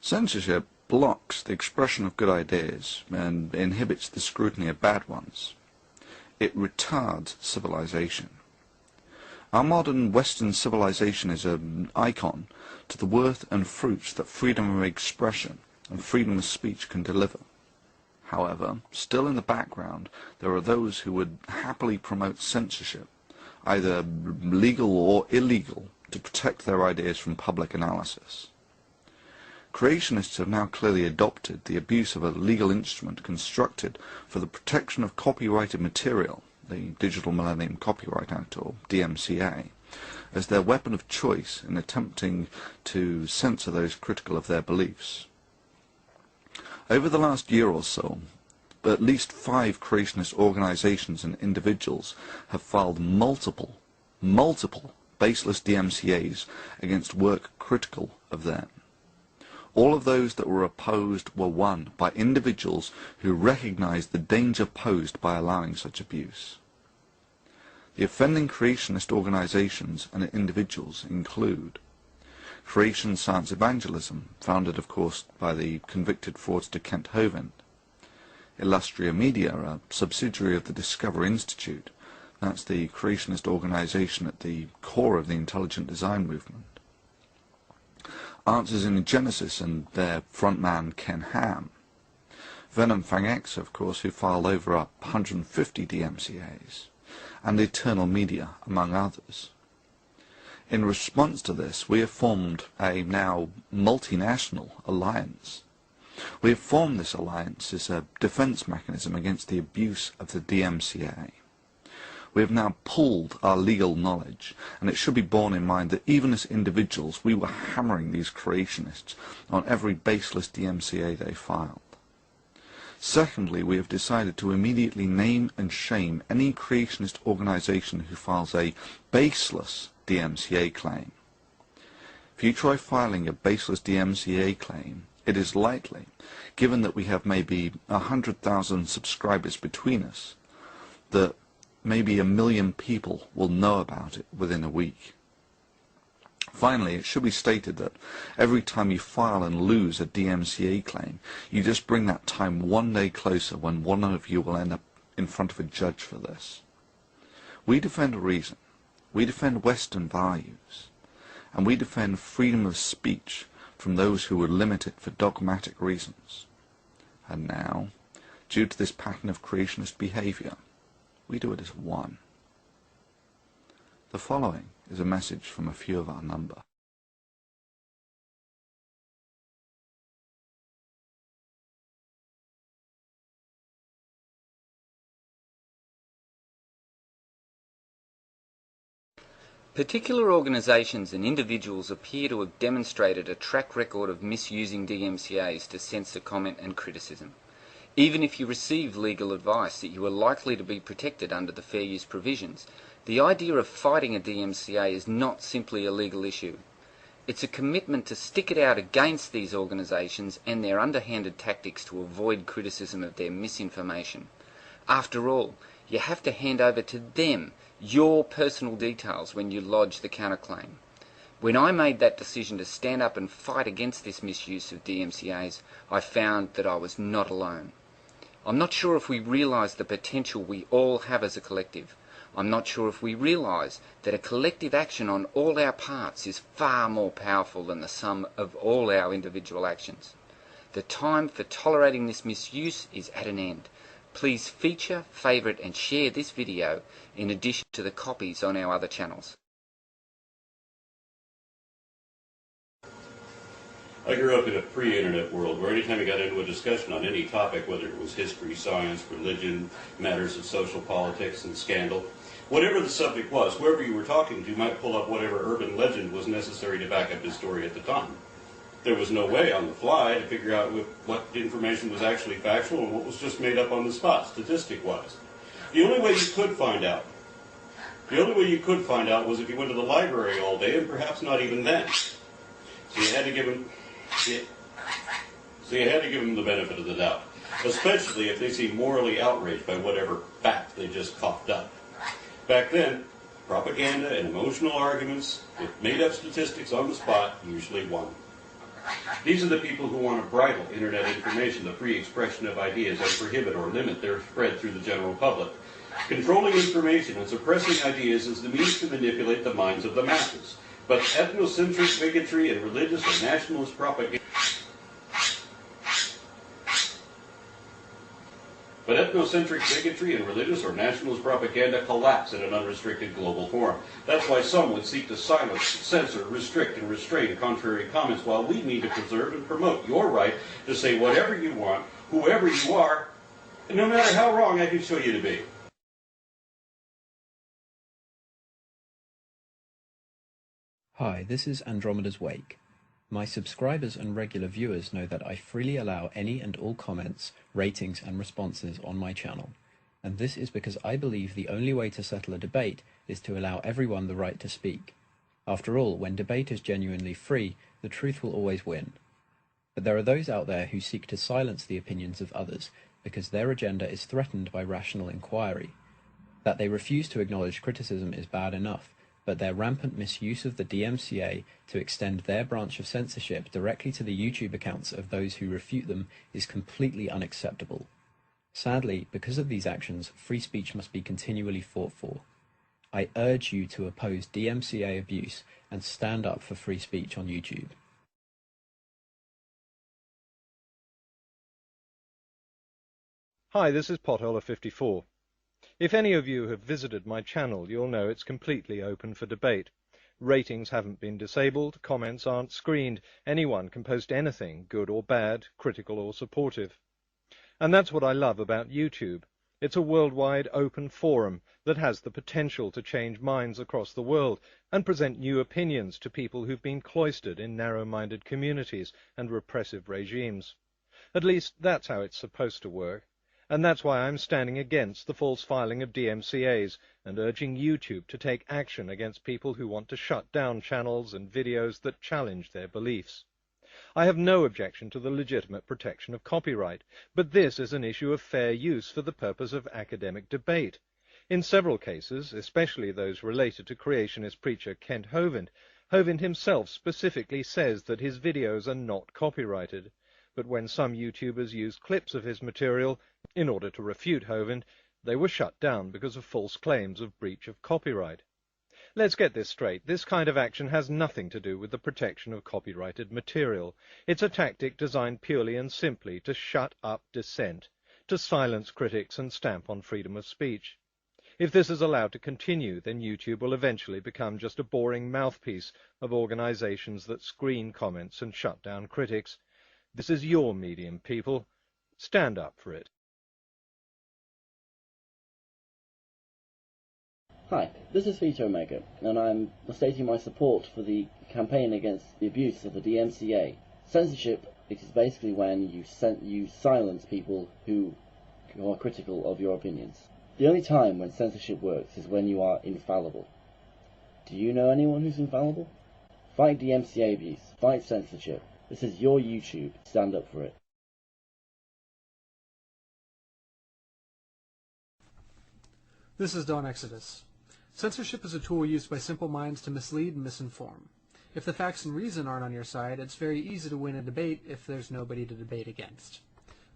Censorship blocks the expression of good ideas and inhibits the scrutiny of bad ones. It retards civilization. Our modern Western civilization is an icon to the worth and fruits that freedom of expression and freedom of speech can deliver. However, still in the background, there are those who would happily promote censorship, either legal or illegal, to protect their ideas from public analysis. Creationists have now clearly adopted the abuse of a legal instrument constructed for the protection of copyrighted material, the Digital Millennium Copyright Act, or DMCA, as their weapon of choice in attempting to censor those critical of their beliefs. Over the last year or so, at least 5 creationist organizations and individuals have filed multiple baseless DMCAs against work critical of them. All of those that were opposed were won by individuals who recognized the danger posed by allowing such abuse. The offending creationist organizations and individuals include Creation Science Evangelism, founded of course by the convicted fraudster Kent Hovind; Illustria Media, a subsidiary of the Discover Institute, that's the creationist organization at the core of the intelligent design movement; Answers in Genesis and their frontman Ken Ham; Venom Fang X, of course, who filed over 150 DMCAs; and Eternal Media, among others. In response to this, we have formed a now multinational alliance. We have formed this alliance as a defense mechanism against the abuse of the DMCA. We have now pooled our legal knowledge, and it should be borne in mind that even as individuals we were hammering these creationists on every baseless DMCA they filed. Secondly, we have decided to immediately name and shame any creationist organization who files a baseless DMCA claim. If you try filing a baseless DMCA claim, it is likely, given that we have maybe 100,000 subscribers between us, that maybe 1 million people will know about it within a week. Finally, it should be stated that every time you file and lose a DMCA claim, you just bring that time one day closer when one of you will end up in front of a judge for this. We defend reason, we defend Western values, and we defend freedom of speech from those who would limit it for dogmatic reasons. And now, due to this pattern of creationist behavior, we do it as one. The following is a message from a few of our number. Particular organisations and individuals appear to have demonstrated a track record of misusing DMCAs to censor comment and criticism. Even if you receive legal advice that you are likely to be protected under the fair use provisions, the idea of fighting a DMCA is not simply a legal issue. It's a commitment to stick it out against these organisations and their underhanded tactics to avoid criticism of their misinformation. After all, you have to hand over to them your personal details when you lodge the counterclaim. When I made that decision to stand up and fight against this misuse of DMCAs, I found that I was not alone. I'm not sure if we realise the potential we all have as a collective. I'm not sure if we realise that a collective action on all our parts is far more powerful than the sum of all our individual actions. The time for tolerating this misuse is at an end. Please feature, favourite and share this video in addition to the copies on our other channels. I grew up in a pre-internet world where anytime you got into a discussion on any topic, whether it was history, science, religion, matters of social politics and scandal, whatever the subject was, whoever you were talking to might pull up whatever urban legend was necessary to back up his story at the time. There was no way on the fly to figure out what information was actually factual and what was just made up on the spot, statistic-wise. The only way you could find out was if you went to the library all day, and perhaps not even then. So you had to give them the benefit of the doubt, especially if they seem morally outraged by whatever fact they just coughed up. Back then, propaganda and emotional arguments with made-up statistics on the spot usually won. These are the people who want to bridle internet information, the free expression of ideas, and prohibit or limit their spread through the general public. Controlling information and suppressing ideas is the means to manipulate the minds of the masses. But ethnocentric bigotry and religious or nationalist propaganda collapse in an unrestricted global forum. That's why some would seek to silence, censor, restrict, and restrain contrary comments, while we need to preserve and promote your right to say whatever you want, whoever you are, and no matter how wrong I can show you to be. Hi, this is AndromedasWake. My subscribers and regular viewers know that I freely allow any and all comments, ratings and responses on my channel, and this is because I believe the only way to settle a debate is to allow everyone the right to speak. After all, when debate is genuinely free, the truth will always win. But there are those out there who seek to silence the opinions of others because their agenda is threatened by rational inquiry. That they refuse to acknowledge criticism is bad enough, but their rampant misuse of the DMCA to extend their branch of censorship directly to the YouTube accounts of those who refute them is completely unacceptable. Sadly, because of these actions, free speech must be continually fought for. I urge you to oppose DMCA abuse and stand up for free speech on YouTube. Hi, this is Potholer54. If any of you have visited my channel, you'll know it's completely open for debate. Ratings haven't been disabled, comments aren't screened, anyone can post anything, good or bad, critical or supportive. And that's what I love about YouTube. It's a worldwide open forum that has the potential to change minds across the world and present new opinions to people who've been cloistered in narrow-minded communities and repressive regimes. At least that's how it's supposed to work. And that's why I'm standing against the false filing of DMCAs and urging YouTube to take action against people who want to shut down channels and videos that challenge their beliefs. I have no objection to the legitimate protection of copyright, but this is an issue of fair use for the purpose of academic debate. In several cases, especially those related to creationist preacher Kent Hovind, Hovind himself specifically says that his videos are not copyrighted. But when some YouTubers used clips of his material in order to refute Hovind, they were shut down because of false claims of breach of copyright. Let's get this straight. This kind of action has nothing to do with the protection of copyrighted material. It's a tactic designed purely and simply to shut up dissent, to silence critics and stamp on freedom of speech. If this is allowed to continue, then YouTube will eventually become just a boring mouthpiece of organizations that screen comments and shut down critics. This is your medium, people. Stand up for it. Hi, this is ThetaOmega, and I'm stating my support for the campaign against the abuse of the DMCA. Censorship is basically when you silence people who are critical of your opinions. The only time when censorship works is when you are infallible. Do you know anyone who's infallible? Fight DMCA abuse. Fight censorship. This is your YouTube. Stand up for it. This is Don Exodus. Censorship is a tool used by simple minds to mislead and misinform. If the facts and reason aren't on your side, it's very easy to win a debate if there's nobody to debate against.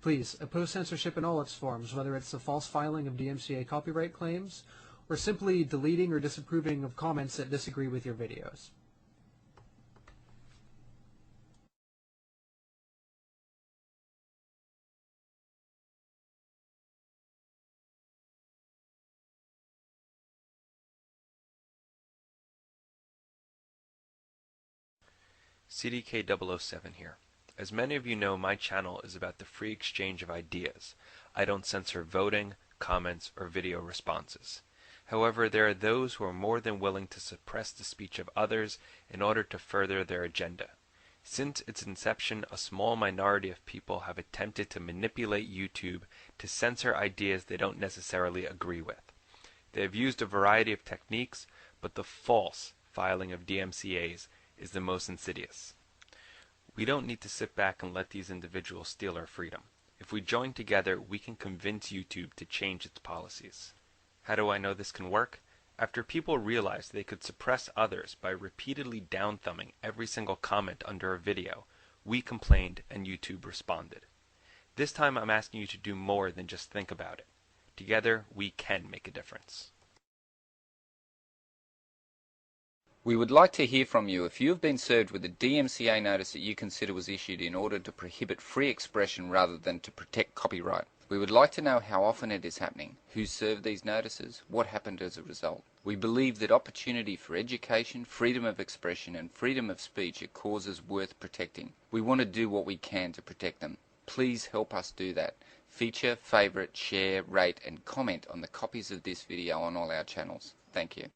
Please, oppose censorship in all its forms, whether it's the false filing of DMCA copyright claims, or simply deleting or disapproving of comments that disagree with your videos. CDK007 here. As many of you know, my channel is about the free exchange of ideas. I don't censor voting, comments, or video responses. However, there are those who are more than willing to suppress the speech of others in order to further their agenda. Since its inception, a small minority of people have attempted to manipulate YouTube to censor ideas they don't necessarily agree with. They have used a variety of techniques, but the false filing of DMCAs is the most insidious. We don't need to sit back and let these individuals steal our freedom. If we join together, we can convince YouTube to change its policies. How do I know this can work? After people realized they could suppress others by repeatedly down-thumbing every single comment under a video, We complained and YouTube responded. This time I'm asking you to do more than just think about it. Together, we can make a difference. We would like to hear from you if you have been served with a DMCA notice that you consider was issued in order to prohibit free expression rather than to protect copyright. We would like to know how often it is happening, who served these notices, what happened as a result. We believe that opportunity for education, freedom of expression and freedom of speech are causes worth protecting. We want to do what we can to protect them. Please help us do that. Feature, favourite, share, rate and comment on the copies of this video on all our channels. Thank you.